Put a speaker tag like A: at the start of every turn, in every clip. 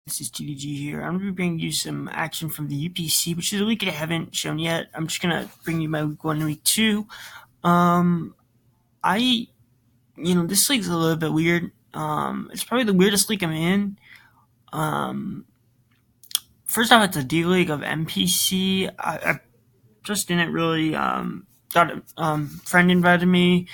A: This is TDG here. I'm going to be bringing you some action from the UPC, which is a league I haven't shown yet. I'm just going to bring you my week 1 and week 2. Um, I, this league's a little bit weird. It's probably the weirdest league I'm in. Um, First off, it's a D league of MPC. I just didn't really, got a friend invited me.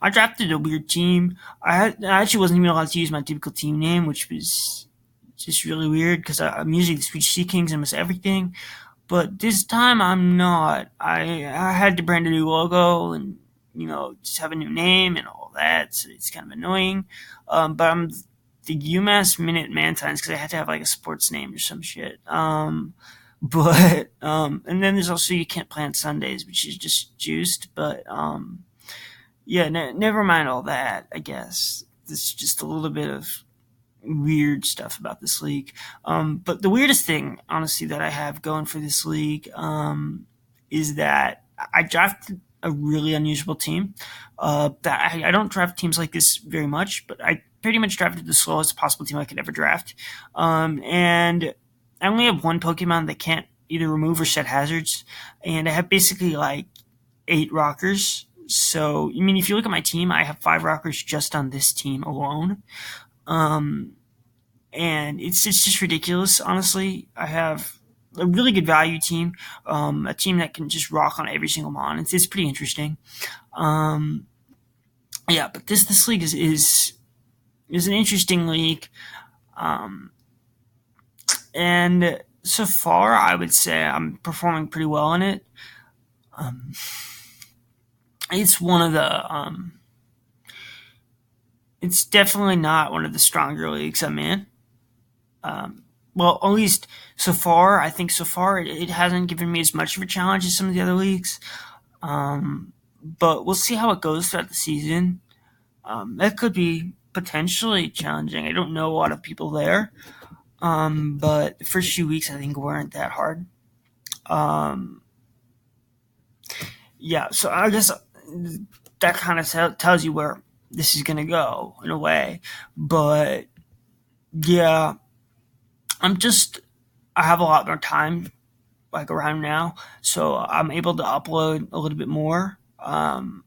A: I drafted a weird team. I actually wasn't even allowed to use my typical team name, which was just really weird because I'm usually the Swedish Sea Kings and miss everything. But this time I'm not. I had to brand a new logo and just have a new name and all that. So it's kind of annoying. But I'm the UMass Minutemantines because I had to have like a sports name or some shit. And then there's also you can't play on Sundays, which is just juiced. But yeah, never mind all that. I guess this is just a little bit of weird stuff about this league. But the weirdest thing, honestly, that I have going for this league is that I drafted a really unusual team. That I don't draft teams like this very much, but I pretty much drafted the slowest possible team I could ever draft. And I only have one Pokemon that can't either remove or set hazards, and I have basically like 8 rockers. So, I mean, if you look at my team, I have 5 rockers just on this team alone. And it's just ridiculous, honestly. I have a really good value team, a team that can just rock on every single mon. It's pretty interesting. Yeah, but this league is an interesting league. And so far, I would say I'm performing pretty well in it. It's one of the, it's definitely not one of the stronger leagues I'm in. Well, at least so far, I think so far it hasn't given me as much of a challenge as some of the other leagues. But we'll see how it goes throughout the season. That could be potentially challenging. I don't know a lot of people there. But the first few weeks I think weren't that hard. Yeah, so I guess that kind of tells you where this is going to go in a way. But yeah, I have a lot more time like around now, so I'm able to upload a little bit more. And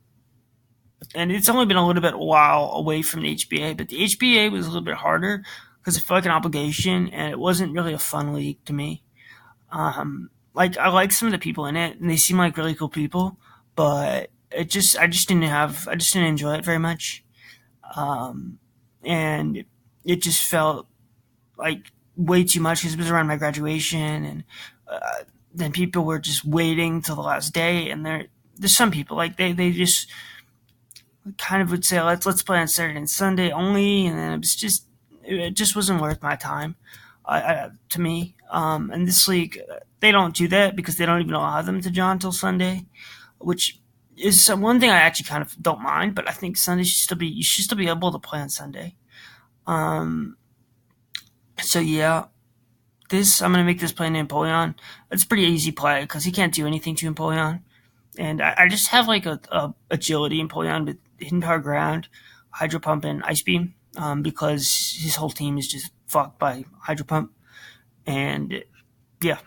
A: it's only been a little bit while away from the HBA, but the HBA was a little bit harder because it felt like an obligation and it wasn't really a fun league to me. Like I like some of the people in it and they seem like really cool people, but I just didn't enjoy it very much. And it just felt like way too much because it was around my graduation, and then people were just waiting till the last day. And there's some people like they just kind of would say let's play on Saturday and Sunday only, and then it just wasn't worth my time to me. And this league they don't do that because they don't even allow them to draw until Sunday, which is one thing I actually kind of don't mind. But I think Sunday you should still be able to play on Sunday. So yeah, I'm gonna make this play into Empoleon. It's a pretty easy play because he can't do anything to Empoleon, and I just have like a agility Empoleon with Hidden Power Ground, Hydro Pump, and Ice Beam, because his whole team is just fucked by Hydro Pump, and yeah.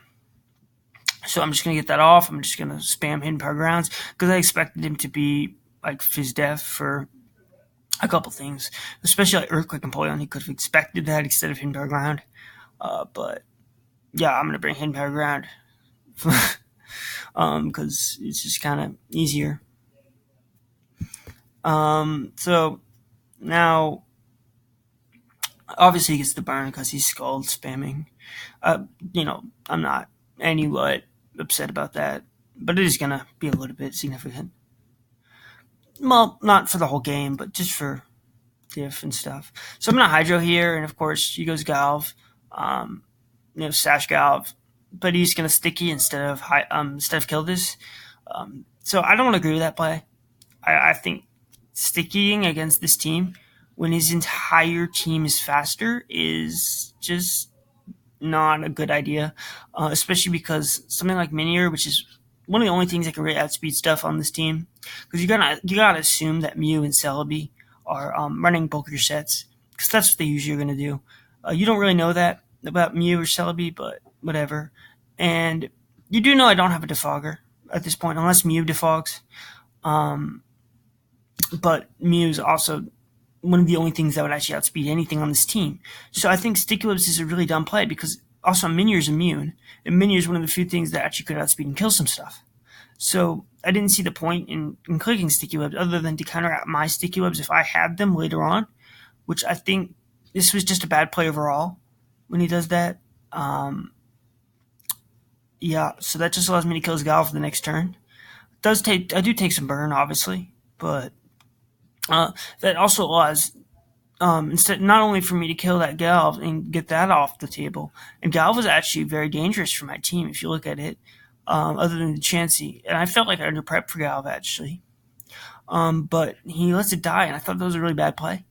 A: So I'm just gonna get that off. I'm just gonna spam Hidden Power Grounds because I expected him to be like Fizz Def for a couple things, especially like Earthquake and Empoleon. He could have expected that instead of Hidden Power Ground. But yeah, I'm gonna bring Hidden Power Ground because it's just kind of easier. So now, obviously he gets the burn because he's Scald spamming. I'm not anywhat upset about that, but it is gonna be a little bit significant. Well, not for the whole game, but just for diff and stuff. So I'm gonna Hydro here, and of course he goes Galv, Sash Galv, but he's gonna Sticky instead of kill this. So I don't agree with that play. I think stickying against this team when his entire team is faster is just not a good idea, especially because something like Minior, which is one of the only things that can really outspeed stuff on this team, because you gotta assume that Mew and Celebi are running bulk of your sets, because that's what they usually are going to do. You don't really know that about Mew or Celebi, but whatever. And you do know I don't have a defogger at this point, unless Mew defogs. Um, but Mew is also one of the only things that would actually outspeed anything on this team. So I think Sticky Webs is a really dumb play because also Minier's immune, and Minier's one of the few things that actually could outspeed and kill some stuff. So I didn't see the point in clicking Sticky Webs other than to counteract my Sticky Webs if I had them later on, which I think this was just a bad play overall when he does that. Um, yeah, so that just allows me to kill his Gal for the next turn. I do take some burn, obviously, but that also allows instead not only for me to kill that Galv and get that off the table, and Galv was actually very dangerous for my team if you look at it, other than the Chansey, and I felt like I under prepped for Galv actually, but he lets it die, and I thought that was a really bad play.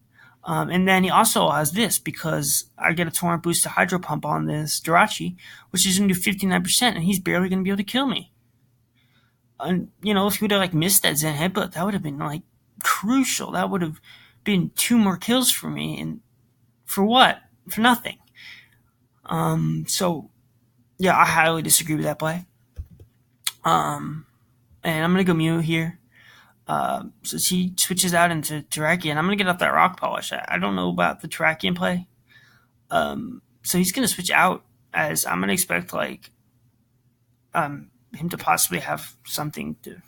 A: And then he also has this because I get a torrent boost to Hydro Pump on this Jirachi, which is going to do 59%, and he's barely going to be able to kill me. And, if he would have missed that Zen Headbutt, that would have been crucial. That would have been 2 more kills for me, and for what? For nothing. So yeah, I highly disagree with that play. And I'm gonna go Mew here. So she switches out into Terrakion. I'm gonna get off that Rock Polish. I don't know about the Terrakion play. So he's gonna switch out as I'm gonna expect him to possibly have something to.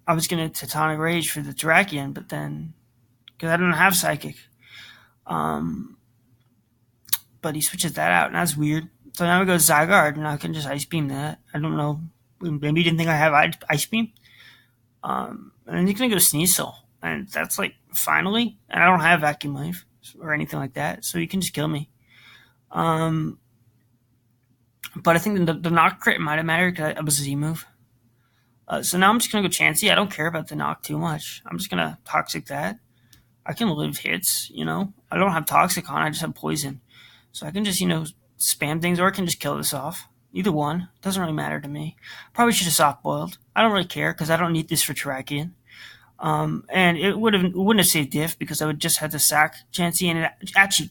A: I was gonna Titanic Rage for the Terrakion, but then because I don't have Psychic, but he switches that out, and that's weird. So now we go Zygarde, and I can just Ice Beam that. I don't know. Maybe he didn't think I have Ice Beam. And then he's gonna go Sneasel, and that's finally. And I don't have Vacuum Wave or anything like that, so he can just kill me. But I think the knock crit might have mattered because I was a Z move. So now I'm just gonna go Chansey. I don't care about the knock too much. I'm just gonna Toxic that. I can live hits, I don't have Toxic on, I just have Poison. So I can just, spam things, or I can just kill this off. Either one. Doesn't really matter to me. Probably should have soft-boiled. I don't really care, because I don't need this for Terrakion. And it wouldn't have saved diff, because I would just have to sack Chansey, and actually,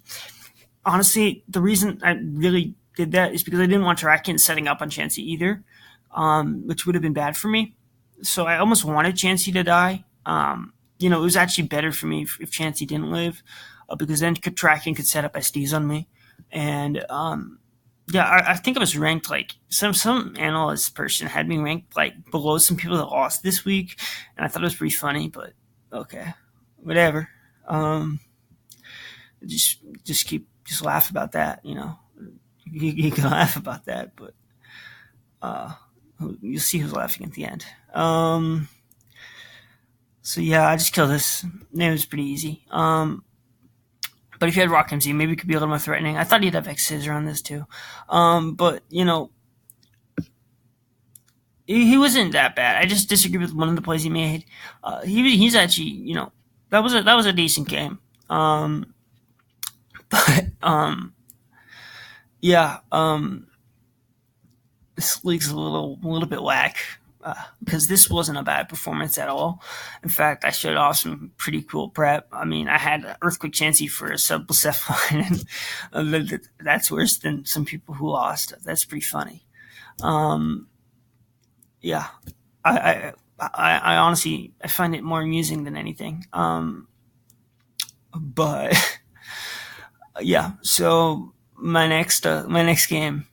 A: honestly, the reason I really did that is because I didn't want Terrakion setting up on Chansey either, which would have been bad for me. So I almost wanted Chansey to die. It was actually better for me if Chansey didn't live, because then Terrakion could set up SDs on me. And I think I was ranked some analyst person had me ranked below some people that lost this week, and I thought it was pretty funny. But okay, whatever. Just laugh about that. You can laugh about that, but you'll see who's laughing at the end. So yeah, I just killed this. It was pretty easy. But if you had Rock MC, maybe it could be a little more threatening. I thought he'd have X Scissor on this too. But he wasn't that bad. I just disagree with one of the plays he made. He's actually, that was a decent game. This league's a little bit whack. Because this wasn't a bad performance at all. In fact, I showed off some pretty cool prep. I mean, I had Earthquake Chansey for a sub Cephalon, and that's worse than some people who lost. That's pretty funny. Yeah, I honestly I find it more amusing than anything. But yeah, so my next game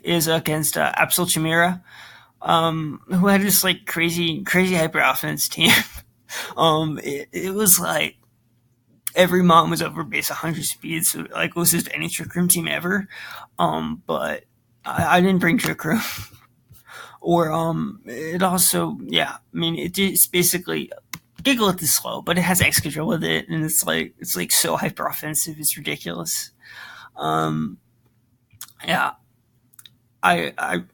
A: is against Absol Chimera, who had this crazy hyper offense team. It was every mom was over base 100 speed, so closest to any Trick Room team ever. But I didn't bring Trick Room. Or it also it's basically Gigalith is slow, but it has X control with it, and it's so hyper offensive, it's ridiculous. I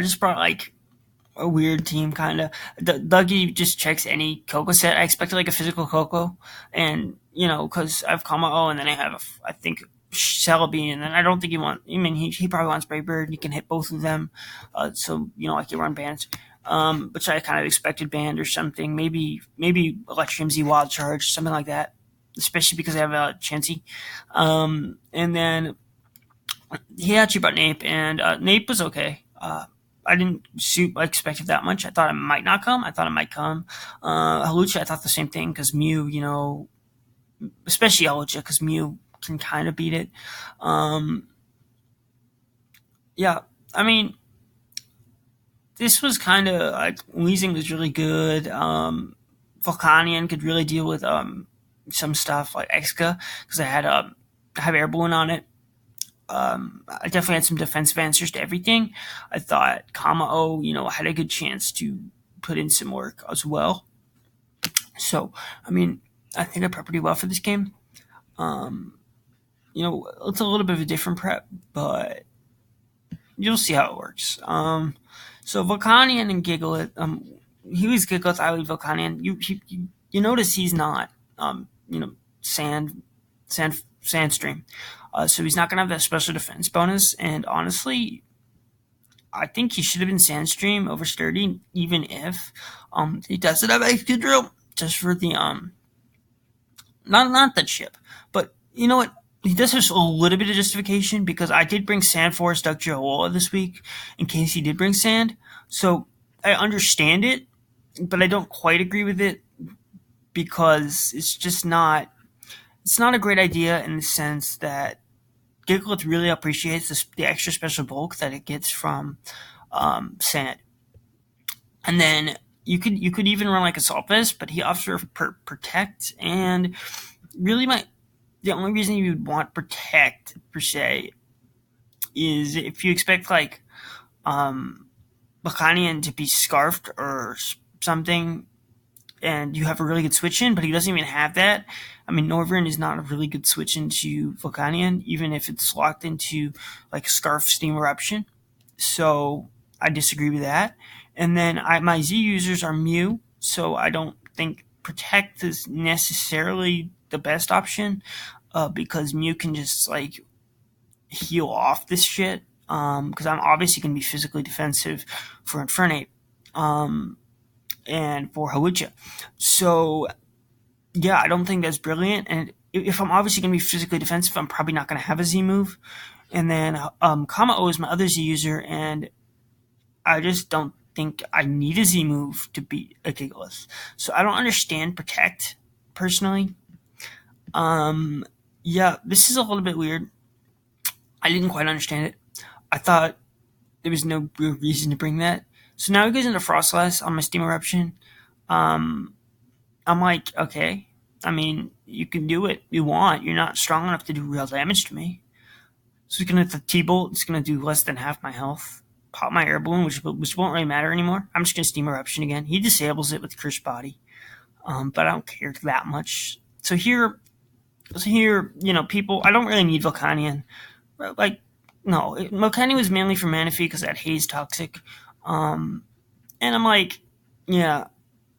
A: just brought a weird team kind of. Dougie just checks any Coco set. I expected a physical Coco, and because I have Kamao, and then I have I think Celebi, and then I don't think he probably wants Brave Bird. You can hit both of them, so I can run bands. which I kind of expected banned or something. Maybe Electrium Z Wild Charge, something like that. Especially because I have a Chansey. And then he actually brought Nape, and Nape was okay. I didn't expect it that much. I thought it might not come. I thought it might come. Halucha, I thought the same thing because Mew, especially Halucha, because Mew can kind of beat it. Yeah, I mean, this was kind of like Weezing was really good. Volcanion could really deal with some stuff like Exca because I have Air Balloon on it. I definitely had some defensive answers to everything. I thought Kama-O, had a good chance to put in some work as well. So, I mean, I think I prepped pretty well for this game. It's a little bit of a different prep, but you'll see how it works. So Volcanion and Gigalith, he was Gigalith, I was Volcanion. You notice he's not, Sandstream. So he's not going to have that special defense bonus. And honestly, I think he should have been Sandstream over Sturdy, even if he doesn't have extra drill, just for the not the chip. But you know what? He does have a little bit of justification because I did bring Sandforce Duck Chihuahua this week in case he did bring Sand. So I understand it, but I don't quite agree with it because it's not a great idea in the sense that Gigalith really appreciates the extra special bulk that it gets from Sand. And then you could even run like Assault Vest, but he opts for Protect, and really the only reason you would want Protect per se is if you expect like Bacanian to be scarfed or something, and you have a really good switch in, but he doesn't even have that. I mean, Noivern is not a really good switch into Volcanion, even if it's locked into like Scarf Steam Eruption. So I disagree with that. And then my Z users are Mew, so I don't think Protect is necessarily the best option because Mew can just like heal off this shit. Because I'm obviously going to be physically defensive for Infernape. And for Halucha. So, yeah, I don't think that's brilliant. And if I'm obviously going to be physically defensive, I'm probably not going to have a Z move. And then Kama-O is my other Z user, and I just don't think I need a Z move to beat a Gigalith. So I don't understand Protect, personally. Yeah, this is a little bit weird. I didn't quite understand it. I thought there was no real reason to bring that. So now he goes into Frostlass on my Steam Eruption. I'm like, okay. I mean, you can do what you want. You're not strong enough to do real damage to me. So he's going to hit the T-Bolt. It's going to do less than half my health. Pop my Air Balloon, which won't really matter anymore. I'm just going to Steam Eruption again. He disables it with Cursed Body. But I don't care that much. So here, people, I don't really need Volcanion. Like, no. Volcanion was mainly for Manaphy because that Haze Toxic. And I'm like, yeah,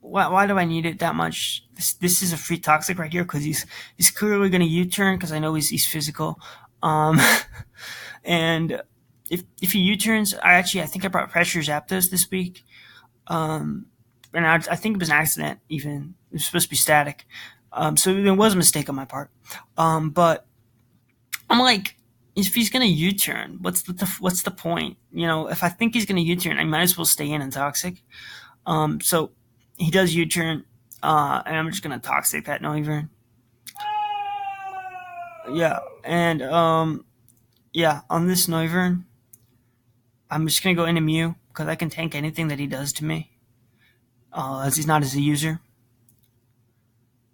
A: why do I need it that much? This is a free toxic right here because he's clearly going to U-turn because I know he's physical. And if he U-turns, I think I brought Pressure Zapdos this week. And I think it was an accident even. It was supposed to be static. So it was a mistake on my part. But I'm like, if he's gonna U-turn, what's the point? If I think he's gonna U-turn, I might as well stay in Toxic. So he does U-turn, and I'm just gonna Toxic that Noivern. Yeah, and on this Noivern, I'm just gonna go into Mew because I can tank anything that he does to me, as he's not as a user.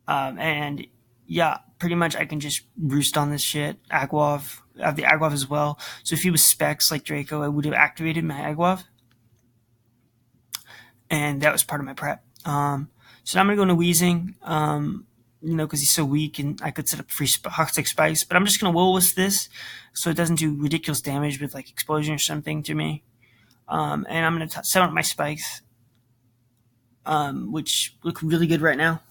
A: And yeah, pretty much I can just roost on this shit. Aguav. I have the Aguav as well. So if he was Specs like Draco, I would have activated my Aguav. And that was part of my prep. So now I'm going to go into Weezing, because he's so weak and I could set up free Toxic Spikes. But I'm just going to Will-Wisp this so it doesn't do ridiculous damage with like Explosion or something to me. And I'm going to set up my Spikes, which look really good right now.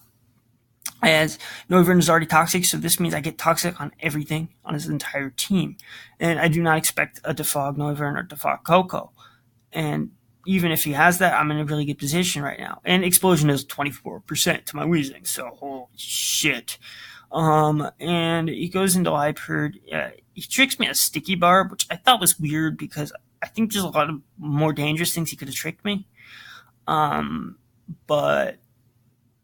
A: As Noivern is already toxic, so this means I get toxic on everything on his entire team. And I do not expect a Defog Noivern or Defog Coco. And even if he has that, I'm in a really good position right now. And explosion is 24% to my wheezing, so holy shit. And he goes into Liepard. He tricks me a sticky barb, which I thought was weird because I think there's a lot of more dangerous things he could have tricked me. Um, but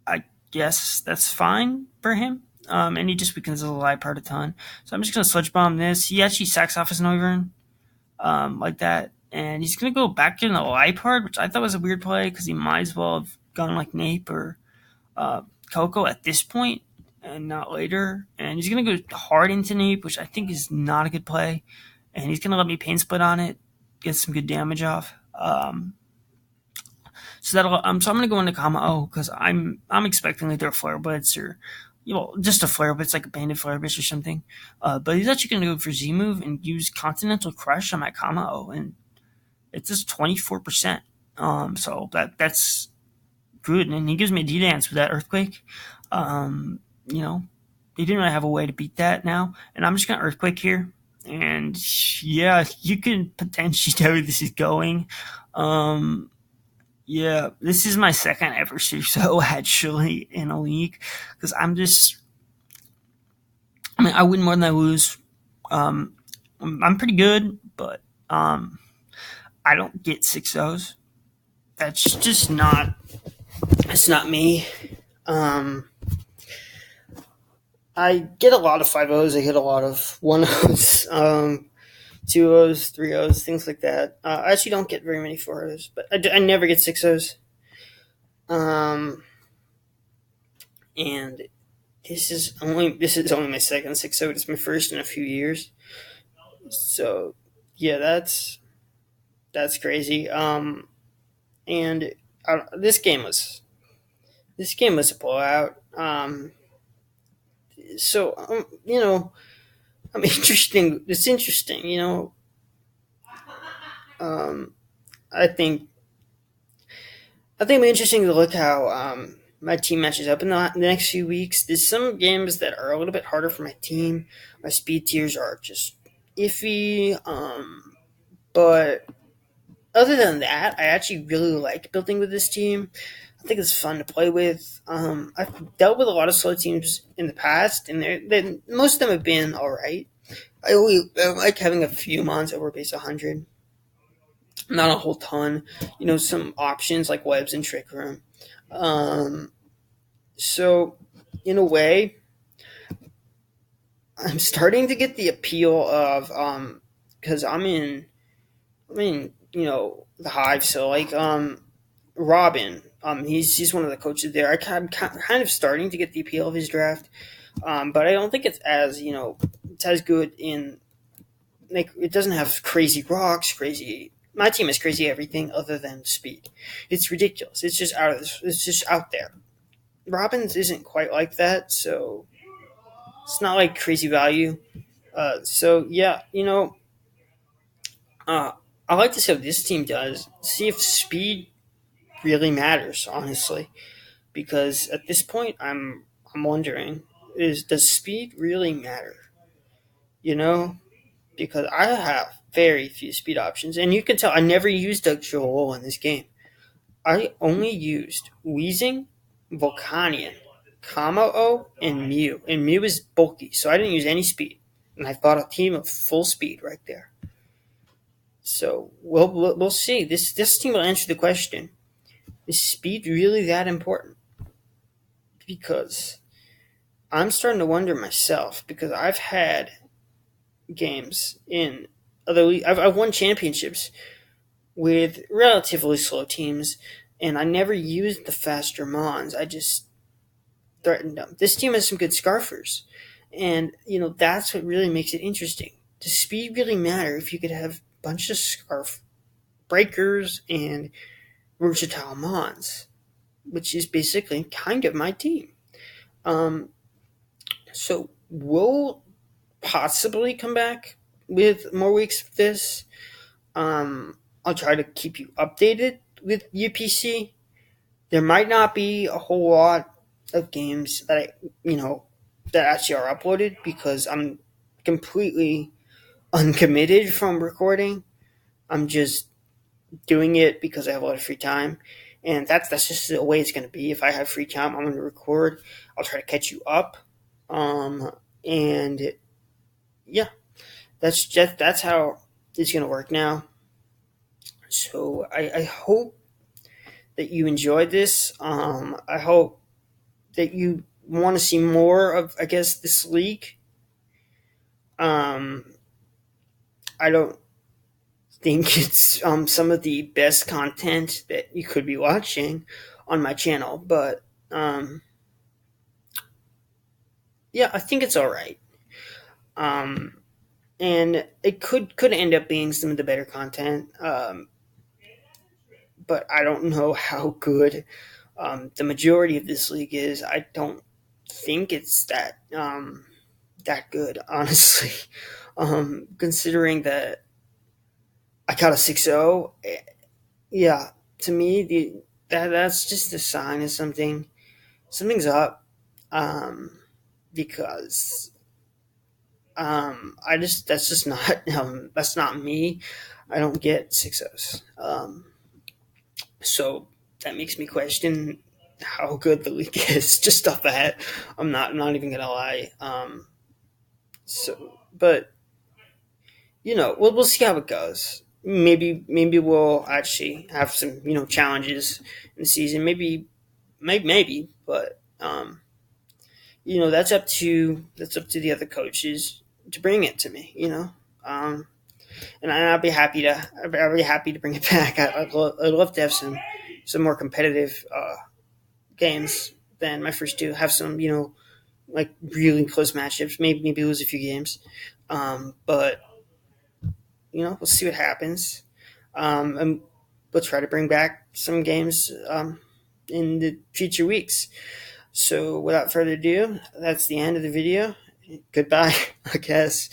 A: I guess that's fine for him. And he just weakens the Liepard a ton. So I'm just gonna sludge bomb this. He actually sacks off his Noivern, like that. And he's gonna go back in the Liepard, which I thought was a weird play because he might as well have gone like Nape or uh, Coco at this point and not later. And he's going to go hard into Nape, which I think is not a good play. And he's going to let me pain split on it, get some good damage off. So I'm going to go into Kama O because I'm expecting either a Flare Blitz or just a Flare Blitz, like a Banded Flare Blitz or something. But he's actually going to go for Z move and use Continental Crush on my Kama O, and it's just 24%. So that's good, and he gives me a D-Dance with that Earthquake. Um, you know, he didn't really have a way to beat that now, and I'm just going to Earthquake here. And yeah, you can potentially tell where this is going. Um, yeah, this is my second ever Suso actually in a league because I win more than I lose. Um, I'm pretty good, but I don't get 6-0s. That's just not. It's not me. Um, I get a lot of 5-0s. I get a lot of 1-0s, 2-0s, 3-0s, things like that. I actually don't get very many 4-0s, but I never get 6-0s. And this is only my second 6-0. It's my first in a few years. So yeah, that's crazy. And this game was a blowout. So I'm interesting. It's interesting, Um, I think it'll be interesting to look how my team matches up in the next few weeks. There's some games that are a little bit harder for my team. My speed tiers are just iffy. But other than that, I actually really like building with this team. I think it's fun to play with. I've dealt with a lot of slow teams in the past, and most of them have been all right. I like having a few mons over base 100. Not a whole ton. Some options like webs and trick room. So, in a way, I'm starting to get the appeal of because the Hive. So like Robin, he's one of the coaches there. I'm kind of starting to get the appeal of his draft, but I don't think it's as good in like it doesn't have crazy rocks, crazy. My team has crazy everything other than speed. It's ridiculous. It's just It's just out there. Robin's isn't quite like that, so it's not like crazy value. So yeah, uh, I like to see how this team does. See if speed really matters, honestly, because at this point, I'm wondering: does speed really matter? You know, because I have very few speed options, and you can tell I never used Doug Joel in this game. I only used Wheezing, Volcanion, Kamo-O, and Mew. And Mew is bulky, so I didn't use any speed. And I fought a team of full speed right there. So we'll see. This team will answer the question: is speed really that important? Because I'm starting to wonder myself. Because I've had games in I've won championships with relatively slow teams, and I never used the faster mons. I just threatened them. This team has some good scarfers, and that's what really makes it interesting. Does speed really matter if you could have a bunch of scarf breakers and versatile mons, which is basically kind of my team. So we'll possibly come back with more weeks of this. I'll try to keep you updated with UPC. There might not be a whole lot of games that actually are uploaded because I'm completely uncommitted from recording. I'm just doing it because I have a lot of free time, and that's just the way it's going to be. If I have free time, I'm going to record. I'll try to catch you up, and yeah, that's how it's going to work now. So I hope that you enjoyed this. I hope that you want to see more of, I guess, this league. Um, I don't think it's some of the best content that you could be watching on my channel, but yeah, I think it's all right. Um, and it could end up being some of the better content, but I don't know how good the majority of this league is. I don't think it's that good, honestly. Considering that I got a 6-0, yeah, to me that's just a sign of something's up. Um, because I just that's just not that's not me. I don't get 6-0s. So that makes me question how good the league is. Just off that, I'm not even gonna lie. But we'll see how it goes. Maybe we'll actually have some challenges in the season. Maybe, but that's up to the other coaches to bring it to me. And I'd be happy to bring it back. I'd love to have some more competitive games than my first two. Have some like really close matchups. Maybe lose a few games, but we'll see what happens. And we'll try to bring back some games in the future weeks. So without further ado, that's the end of the video. Goodbye, I guess.